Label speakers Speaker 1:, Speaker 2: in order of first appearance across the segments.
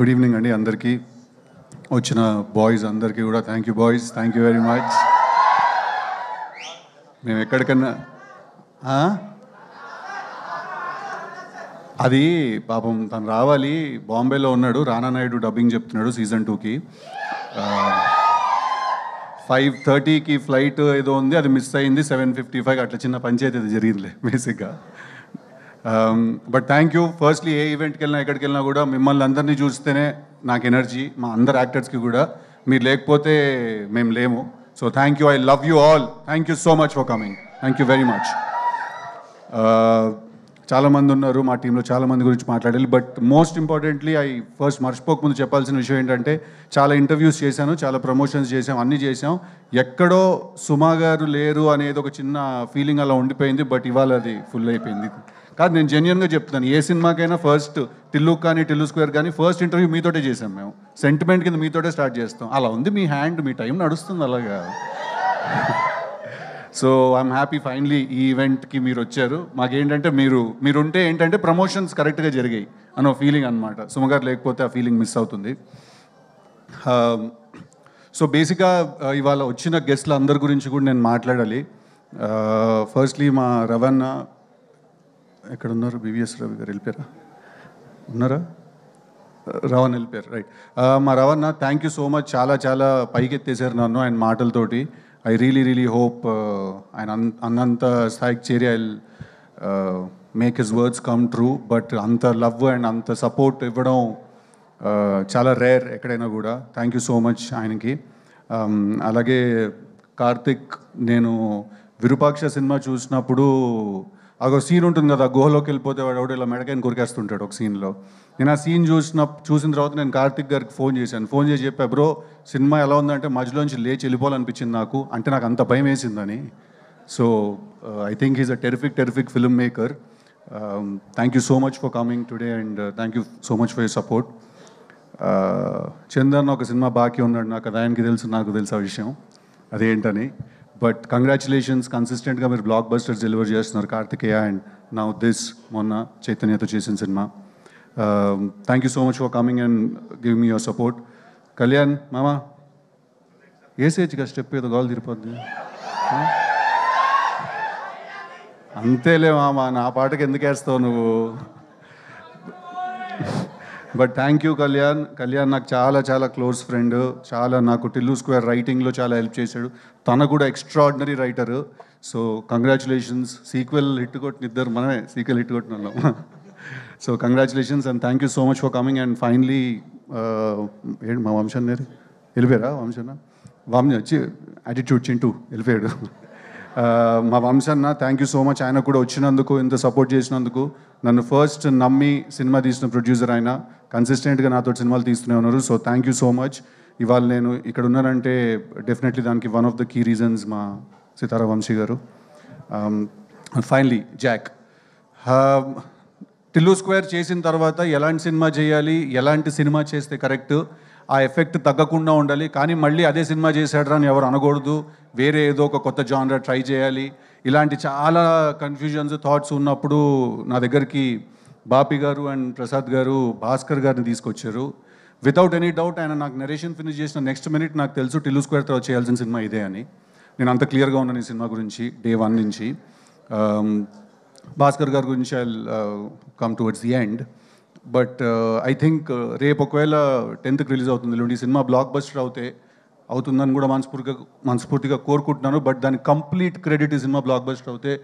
Speaker 1: Good evening అండి అందరికీ, వచ్చిన బాయ్స్ అందరికీ కూడా thank you boys, thank you very much. మేము ఎక్కడికన్నా అది పాపం తను రావాలి, బాంబేలో ఉన్నాడు, రానా నాయుడు డబ్బింగ్ చెప్తున్నాడు సీజన్ 2కి. 5:30కి ఫ్లైట్ ఏదో ఉంది, అది మిస్ అయింది. 7:55 అట్లా చిన్న పంచాయతీ అది జరిగిందిలే బేసిక్గా. But thank you. ఫస్ట్లీ ఏ ఈవెంట్కి వెళ్ళినా ఎక్కడికి వెళ్ళినా కూడా మిమ్మల్ని అందరినీ చూస్తేనే నాకు ఎనర్జీ, మా అందరు యాక్టర్స్కి కూడా. మీరు లేకపోతే మేము లేము. So thank you, I love you all, thank you so much for coming, thank you very much. చాలామంది ఉన్నారు మా టీంలో, చాలామంది గురించి మాట్లాడాలి. బట్ మోస్ట్ ఇంపార్టెంట్లీ ఫస్ట్ మర్చిపోకముందు చెప్పాల్సిన విషయం ఏంటంటే, చాలా ఇంటర్వ్యూస్ చేశాను, చాలా ప్రమోషన్స్ చేసాం, అన్నీ చేసాం. ఎక్కడో సుమా గారు లేరు అనేది ఒక చిన్న ఫీలింగ్ అలా ఉండిపోయింది. బట్ ఇవాళ అది ఫుల్ అయిపోయింది. కాదు, నేను జెన్యున్గా చెప్తున్నాను, ఏ సినిమాకైనా ఫస్ట్ టిల్లు కానీ టిల్లు స్క్వేర్ కానీ ఫస్ట్ ఇంటర్వ్యూ మీతోటే చేసాం మేము. సెంటిమెంట్ కింద మీతోటే స్టార్ట్ చేస్తాం. అలా ఉంది మీ హ్యాండ్, మీ టైం నడుస్తుంది అలాగా. సో ఐఎమ్ హ్యాపీ ఫైనలీ ఈ ఈవెంట్కి మీరు వచ్చారు. మాకేంటంటే మీరుంటే ఏంటంటే ప్రమోషన్స్ కరెక్ట్గా జరిగాయి అన్న ఫీలింగ్ అనమాట. సుమగారు లేకపోతే ఆ ఫీలింగ్ మిస్ అవుతుంది. సో బేసిక్గా ఇవాళ వచ్చిన గెస్ట్ల అందరి గురించి కూడా నేను మాట్లాడాలి. ఫస్ట్లీ మా రవణ ఎక్కడ ఉన్నారు? బివిఎస్ రవి గారు వెళ్ళిపోయారా? ఉన్నారా? రవణ్ వెళ్ళిపోయారు, రైట్. మా రవణ, థ్యాంక్ యూ సో మచ్. చాలా చాలా పైకి ఎత్తేసారు నన్ను ఆయన మాటలతోటి. ఐ రియలీ హోప్ ఆయన అన్నంత స్థాయికి చేరి I make his words come true. But అంత లవ్ అండ్ అంత సపోర్ట్ ఇవ్వడం చాలా రేర్ ఎక్కడైనా కూడా. థ్యాంక్ యూ సో మచ్ ఆయనకి. అలాగే కార్తిక్, నేను విరూపాక్ష సినిమా చూసినప్పుడు ఒక సీన్ ఉంటుంది కదా, గుహలోకి వెళ్ళిపోతే వాడు ఎవడో ఇలా మెడకాయని కొరికేస్తుంటాడు ఒక సీన్లో. నేను ఆ సీన్ చూసిన తర్వాత నేను కార్తిక్ గారికి ఫోన్ చేసి చెప్పా, బ్రో సినిమా ఎలా ఉందంటే మధ్యలోంచి లేచి వెళ్ళిపోవాలనిపించింది నాకు, అంటే నాకు అంత భయం వేసిందని. So I think is a terrific film maker. Thank you so much for coming today and thank you so much for your support. Chandan ఒక సినిమా బాకీ ఉన్నాడు నాకు, అది ఆయనకి తెలుసు, నాకు తెలుసు ఆ విషయం అదేంటని. బట్ కంగ్రాచులేషన్స్, కన్సిస్టెంట్గా మీరు బ్లాక్ బస్టర్స్ డెలివర్ చేస్తున్నారు కార్తికేయ అండ్ నౌ దిస్ మొన్న చైతన్యతో చేసిన cinema. Thank you so much for coming and give me your support. Kalyan మామా ఏసేజ్గా స్టెప్ ఏదో గాలు తిరిపోద్ది అంతేలే మామా, నా పాటకి ఎందుకు వేస్తావు నువ్వు? బట్ థ్యాంక్ యూ కళ్యాణ్ నాకు చాలా చాలా క్లోజ్ ఫ్రెండ్. చాలా నాకు టిల్లు స్క్వేర్ రైటింగ్లో చాలా హెల్ప్ చేశాడు. తన కూడా extraordinary writer. So congratulations. Sequel hit కొట్టిన ఇద్దరు మనమే సీక్వెల్ హిట్ కొట్టిన వాళ్ళం. So congratulations and thank you so much for coming. And finally ఏంటి మా వంశన్న వెళ్ళిపోయారా? వామ్ని వచ్చి యాటిట్యూడ్ చింటూ వెళ్ళిపోయాడు. మా వంశన్న, థ్యాంక్ యూ సో మచ్. ఆయన కూడా వచ్చినందుకు, ఇంత సపోర్ట్ చేసినందుకు. నన్ను ఫస్ట్ నమ్మి సినిమా తీసిన ప్రొడ్యూసర్ ఆయన, కన్సిస్టెంట్గా నాతో సినిమాలు తీస్తూనే ఉన్నారు. So thank you so much. ఇవాళ నేను ఇక్కడ ఉన్నానంటే డెఫినెట్లీ దానికి one of the key reasons మా సితారా వంశీ గారు. ఫైనలీ జాక్, టిల్లు స్క్వేర్ చేసిన తర్వాత ఎలాంటి సినిమా చేయాలి, ఎలాంటి సినిమా చేస్తే కరెక్ట్, ఆ ఎఫెక్ట్ తగ్గకుండా ఉండాలి, కానీ మళ్ళీ అదే సినిమా చేశాడరా అని ఎవరు అనకూడదు, వేరే ఏదో ఒక కొత్త జానర్ ట్రై చేయాలి, ఇలాంటి చాలా కన్ఫ్యూజన్స్ థాట్స్ ఉన్నప్పుడు నా దగ్గరికి బాపి గారు అండ్ ప్రసాద్ గారు భాస్కర్ గారిని తీసుకొచ్చారు. వితౌట్ ఎనీ డౌట్ ఆయన నాకు నరేషన్ ఫినిష్ చేసిన నెక్స్ట్ మినిట్ నాకు తెలుసు టిల్లు స్క్వేర్ తర్వాత చేయాల్సిన సినిమా ఇదే అని. నేను అంత క్లియర్గా ఉన్నాను ఈ సినిమా గురించి డే 1 నుంచి. భాస్కర్ గారి గురించి I come towards the end. But I think రేపు ఒకవేళ 10th రిలీజ్ అవుతుంది ఈ సినిమా, బ్లాక్ బస్టర్ అవుతుందని కూడా మనస్ఫూర్తిగా కోరుకుంటున్నాను. బట్ దాని కంప్లీట్ క్రెడిట్ ఈ సినిమా బ్లాక్ బస్టర్ అవుతే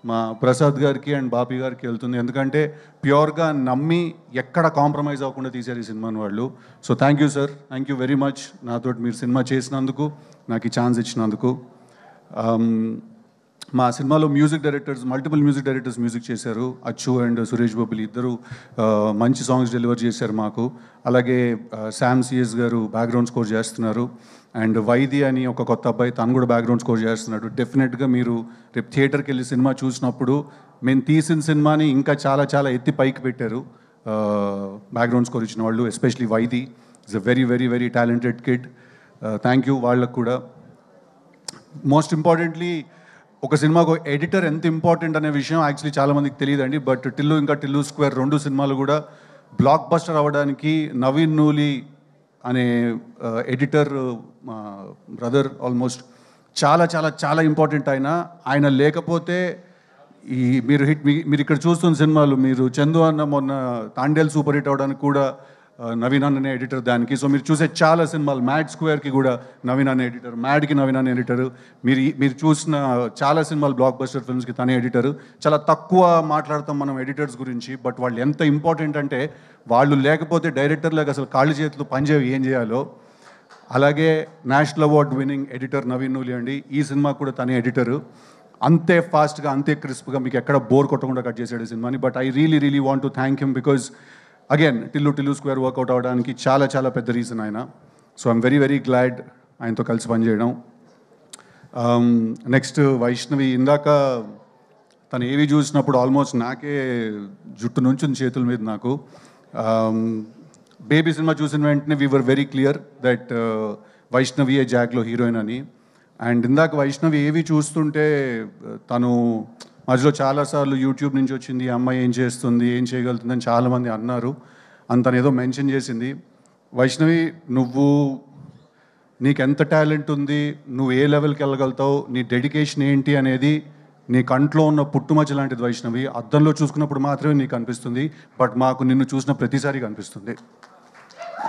Speaker 1: మా ప్రసాద్ గారికి అండ్ బాపి గారికి వెళ్తుంది. ఎందుకంటే ప్యూర్గా నమ్మి ఎక్కడ కాంప్రమైజ్ అవ్వకుండా తీశారు ఈ సినిమాని వాళ్ళు. So thank you sir, thank you very much నాతో మీరు సినిమా చేసినందుకు, నాకు ఈ ఛాన్స్ ఇచ్చినందుకు. మా సినిమాలో మల్టిపుల్ మ్యూజిక్ డైరెక్టర్స్ మ్యూజిక్ చేశారు. అచ్చు అండ్ సురేష్ బొబ్బిలి ఇద్దరు మంచి సాంగ్స్ డెలివర్ చేశారు మాకు. అలాగే శామ్ సిఎస్ గారు బ్యాక్గ్రౌండ్ స్కోర్ చేస్తున్నారు. అండ్ వైది అని ఒక కొత్త అబ్బాయి, తను కూడా బ్యాక్గ్రౌండ్ స్కోర్ చేస్తున్నాడు. డెఫినెట్గా మీరు రేపు థియేటర్కి వెళ్ళి సినిమా చూసినప్పుడు మేము తీసిన సినిమాని ఇంకా చాలా చాలా ఎత్తి పైకి పెట్టారు బ్యాక్గ్రౌండ్ స్కోర్ ఇచ్చిన వాళ్ళు. Especially Vaidhi is a very talented kid. Thank you వాళ్ళకు కూడా. మోస్ట్ ఇంపార్టెంట్లీ ఒక సినిమాకు ఎడిటర్ ఎంత ఇంపార్టెంట్ అనే విషయం యాక్చువల్లీ చాలామందికి తెలియదండి. బట్ టిల్లు ఇంకా టిల్లు స్క్వేర్ 2 సినిమాలు కూడా బ్లాక్ బస్టర్ అవ్వడానికి నవీన్ నూలి అనే ఎడిటర్ మా బ్రదర్ ఆల్మోస్ట్ చాలా చాలా చాలా ఇంపార్టెంట్. ఆయన లేకపోతే ఈ మీరు ఇక్కడ చూస్తున్న సినిమాలు, మీరు చందు అన్న మొన్న తాండేల్ సూపర్ హిట్ అవ్వడానికి కూడా నవీన్ అనే ఎడిటర్ దానికి. సో మీరు చూసే చాలా సినిమాలు, మ్యాడ్ స్క్వేర్కి కూడా నవీన్ అనే ఎడిటర్, మ్యాడ్కి నవీన్ అనే ఎడిటర్, మీరు చూసిన చాలా సినిమాలు బ్లాక్ బస్టర్ ఫిల్మ్స్కి తనే ఎడిటర్. చాలా తక్కువ మాట్లాడతాం మనం ఎడిటర్స్ గురించి, బట్ వాళ్ళు ఎంత ఇంపార్టెంట్ అంటే వాళ్ళు లేకపోతే డైరెక్టర్లకు అసలు కాళ్ళు చేతులు పనిచేవి ఏం చేయాలో. అలాగే national award winning editor Naveen Nooli అండి, ఈ సినిమా కూడా తనే ఎడిటరు. అంతే ఫాస్ట్గా, అంతే క్రిస్ప్గా, మీకు ఎక్కడ బోర్ కొట్టకుండా కట్ చేసాడు ఈ సినిమాని. But I really want to thank him because again Tillu square work out అవ్వడానికి చాలా చాలా పెద్ద రీజన్ ఆయన. సో ఐఎమ్ వెరీ గ్లాడ్ ఆయనతో కలిసి పనిచేయడం. నెక్స్ట్ వైష్ణవి, ఇందాక తను ఏవి చూసినప్పుడు ఆల్మోస్ట్ నాకే జుట్టు నుంచి చేతుల మీద నాకు. బేబీ సినిమా చూసిన వెంటనే we were very clear that వైష్ణవియే జాక్లో హీరోయిన్ అని. అండ్ ఇందాక వైష్ణవి ఏవి చూస్తుంటే తను మధ్యలో చాలాసార్లు యూట్యూబ్ నుంచి వచ్చింది, ఈ అమ్మాయి ఏం చేస్తుంది, ఏం చేయగలుగుతుందని చాలామంది అన్నారు. తను ఏదో మెన్షన్ చేసింది. వైష్ణవి, నీకు ఎంత టాలెంట్ ఉంది, నువ్వు ఏ లెవెల్కి వెళ్ళగలుగుతావు, నీ డెడికేషన్ ఏంటి అనేది నీ కంట్లో ఉన్న పుట్టుమచ్చ లాంటిది వైష్ణవి. అద్దంలో చూసుకున్నప్పుడు మాత్రమే నీకు అనిపిస్తుంది, బట్ మాకు నిన్ను చూసిన ప్రతిసారి కనిపిస్తుంది.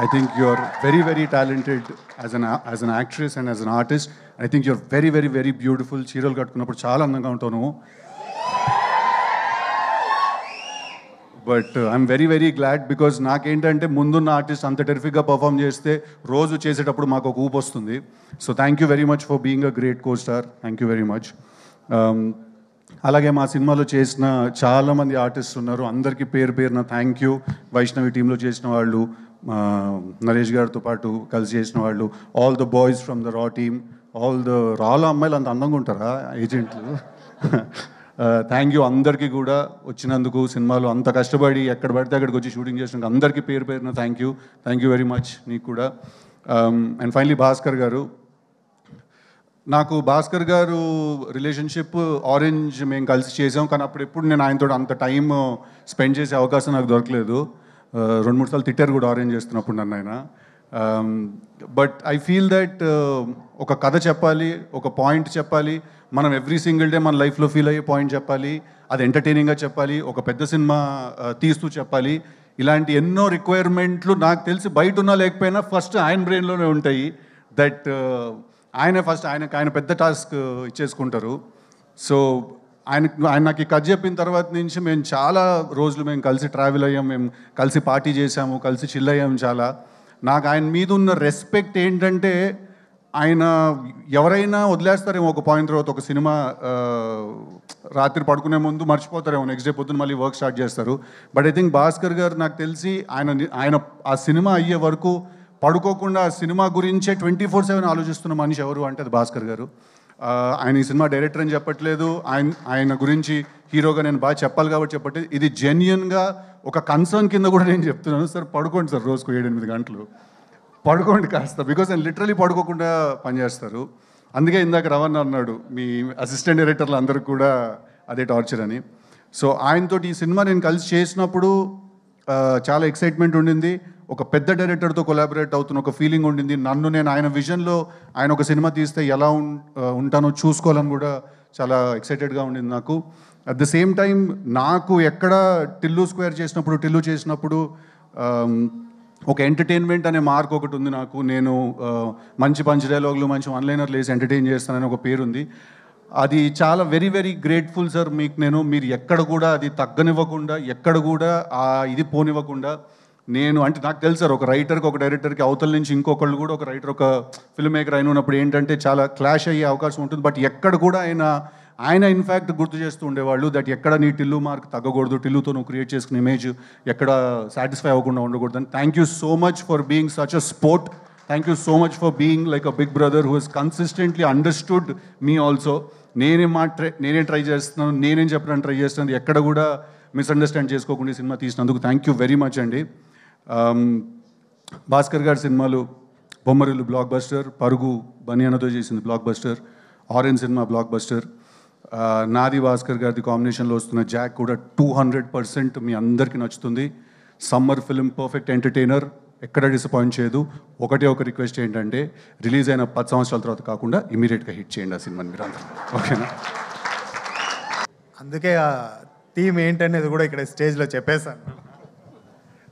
Speaker 1: I think you're very talented as an actress and as an artist. I think you're very beautiful. చీరలు కట్టుకున్నప్పుడు చాలా అందంగా ఉంటావు నువ్వు. But I'm very glad because నాకేంటంటే ముందున్న ఆర్టిస్ట్ అంత టెరిఫిక్గా పర్ఫామ్ చేస్తే రోజు చేసేటప్పుడు మాకు ఒక ఊపు వస్తుంది. So thank you very much for being a great co star. Thank you very much. అలాగే మా సినిమాలో చేసిన చాలామంది ఆర్టిస్ట్ ఉన్నారు, అందరికీ పేరున థ్యాంక్ యూ. వైష్ణవి టీంలో చేసిన వాళ్ళు, నరేష్ గారితో పాటు కలిసి చేసిన వాళ్ళు, all the boys from the raw team, all the రాలో అమ్మాయిలు అంత అందంగా ఉంటారా ఏజెంట్లు. థ్యాంక్ యూ అందరికీ కూడా వచ్చినందుకు, సినిమాలో అంత కష్టపడి ఎక్కడ పడితే అక్కడికి వచ్చి షూటింగ్ చేసినందుకు అందరికీ పేరున థ్యాంక్ యూ వెరీ మచ్ నీకు కూడా. అండ్ ఫైనలీ భాస్కర్ గారు, నాకు భాస్కర్ గారు రిలేషన్షిప్ ఆరెంజ్ మేము కలిసి చేసాం, కానీ అప్పుడు ఎప్పుడు నేను ఆయనతో అంత టైం స్పెండ్ చేసే అవకాశం నాకు దొరకలేదు. 2-3 సార్లు తిట్టారు కూడా ఆరెంజ్ చేస్తున్నప్పుడు నన్ను ఆయన. బట్ ఐ ఫీల్ దట్ ఒక కథ చెప్పాలి, ఒక పాయింట్ చెప్పాలి, మనం ఎవ్రీ సింగిల్ డే మన లైఫ్లో ఫీల్ అయ్యే పాయింట్ చెప్పాలి, అది ఎంటర్టైనింగ్గా చెప్పాలి, ఒక పెద్ద సినిమా తీస్తూ చెప్పాలి. ఇలాంటి ఎన్నో రిక్వైర్మెంట్లు నాకు తెలిసి బయట ఉన్నా లేకపోయినా ఫస్ట్ ఆయన బ్రెయిన్లోనే ఉంటాయి. దట్ ఆయన పెద్ద టాస్క్ ఇచ్చేసుకుంటారు. సో ఆయన నాకు ఈ కథ చెప్పిన తర్వాత నుంచి మేము చాలా రోజులు మేము కలిసి ట్రావెల్ అయ్యాం, మేము కలిసి పార్టీ చేసాము, కలిసి చిల్ అయ్యాము చాలా. నాకు ఆయన మీద ఉన్న రెస్పెక్ట్ ఏంటంటే, ఆయన ఎవరైనా వదిలేస్తారేమో ఒక పాయింట్ తర్వాత, ఒక సినిమా రాత్రి పడుకునే ముందు మర్చిపోతారేమో, నెక్స్ట్ డే పొద్దున్న మళ్ళీ వర్క్ స్టార్ట్ చేస్తారు. బట్ ఐ థింక్ భాస్కర్ గారు నాకు తెలిసి ఆయన ఆ సినిమా అయ్యే వరకు పడుకోకుండా ఆ సినిమా గురించే 24/7 ఆలోచిస్తున్న మనిషి ఎవరు అంటే అది భాస్కర్ గారు. ఆయన ఈ సినిమా డైరెక్టర్ అని చెప్పట్లేదు, ఆయన గురించి హీరోగా నేను బాగా చెప్పాలి కాబట్టి చెప్పట్లేదు. ఇది జెన్యున్గా ఒక కన్సర్న్ కింద కూడా నేను చెప్తున్నాను. సార్ పడుకోండి సార్, రోజుకు 7-8 గంటలు పడుకోండి కాస్త, బికాజ్ ఆయన లిటరలీ పడుకోకుండా పనిచేస్తారు. అందుకే ఇందాక రవణ అన్నాడు మీ అసిస్టెంట్ డైరెక్టర్లు అందరికి కూడా అదే టార్చర్ అని. సో ఆయనతో ఈ సినిమా నేను కలిసి చేసినప్పుడు చాలా ఎక్సైట్మెంట్ ఉండింది. ఒక పెద్ద డైరెక్టర్తో కొలాబరేట్ అవుతున్న ఒక ఫీలింగ్ ఉండింది. నేను ఆయన విజన్లో ఆయన ఒక సినిమా తీస్తే ఎలా ఉంటానో చూసుకోవాలని కూడా చాలా ఎక్సైటెడ్గా ఉండింది నాకు. అట్ ద సేమ్ టైం నాకు ఎక్కడ టిల్లు చేసినప్పుడు ఒక ఎంటర్టైన్మెంట్ అనే మార్క్ ఒకటి ఉంది నాకు. నేను మంచి పంచ్ డైలాగులు, మంచి వన్లైనర్లు వేసి ఎంటర్టైన్ చేస్తానని ఒక పేరుంది. అది చాలా వెరీ గ్రేట్ఫుల్ సార్ మీకు. మీరు ఎక్కడ కూడా అది తగ్గనివ్వకుండా, ఎక్కడ కూడా ఇది పోనివ్వకుండా, అంటే నాకు తెలుసు సార్, ఒక రైటర్కి ఒక డైరెక్టర్కి అవతల నుంచి ఇంకొకళ్ళు కూడా, ఒక రైటర్ ఒక ఫిల్మ్ మేకర్ అయిన ఉన్నప్పుడు ఏంటంటే చాలా క్లాష్ అయ్యే అవకాశం ఉంటుంది. బట్ ఎక్కడ కూడా ఆయన ఇన్ఫ్యాక్ట్ గుర్తు చేస్తూ ఉండేవాళ్ళు దట్ ఎక్కడ నీ టిల్లు మార్క్ తగ్గకూడదు, టిల్లుతో నువ్వు క్రియేట్ చేసుకున్న ఇమేజ్ ఎక్కడ సాటిస్ఫై అవ్వకుండా ఉండకూడదు అని. Thank you so much for being such a sport. Thank you so much for being like a big brother who he's consistently understood me also. నేనేం ట్రై చేస్తున్నాను, నేనేం చెప్పడానికి ట్రై చేస్తున్నాను, ఎక్కడ కూడా మిస్అండర్స్టాండ్ చేసుకోకుండా సినిమా తీసినందుకు థ్యాంక్ యూ వెరీ మచ్ అండి. భాస్కర్ గారి సినిమాలు బొమ్మరిల్లు బ్లాక్ బస్టర్, పరుగు బనియానతో చేసింది block buster, orange cinema block buster, నాది భాస్కర్ గారిది కాంబినేషన్లో వస్తున్న జాక్ కూడా 200% మీ అందరికీ నచ్చుతుంది. సమ్మర్ ఫిల్మ్, పర్ఫెక్ట్ ఎంటర్టైనర్, ఎక్కడ డిసప్పాయింట్ చేయదు. ఒకటే ఒక రిక్వెస్ట్ ఏంటంటే రిలీజ్ అయిన 10 సంవత్సరాల తర్వాత కాకుండా ఇమీడియట్గా హిట్ చేయండి ఆ సినిమాని మీరు అందరూ. ఓకేనా?
Speaker 2: అందుకే ఆ థీమ్ ఏంటనేది కూడా ఇక్కడ స్టేజ్లో చెప్పేశాను.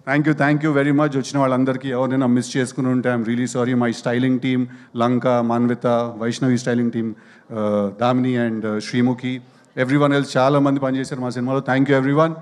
Speaker 1: Thank you very much. వచ్చిన వాళ్ళందరికీ ఎవరైనా మిస్ చేసుకుని ఉంటే I'm really sorry. My styling team, Lanka, Manvitha, Vaishnavi styling team, Damini and Sreemukhi, everyone else చాలా మంది పనిచేశారు మా సినిమాలో. Thank you everyone.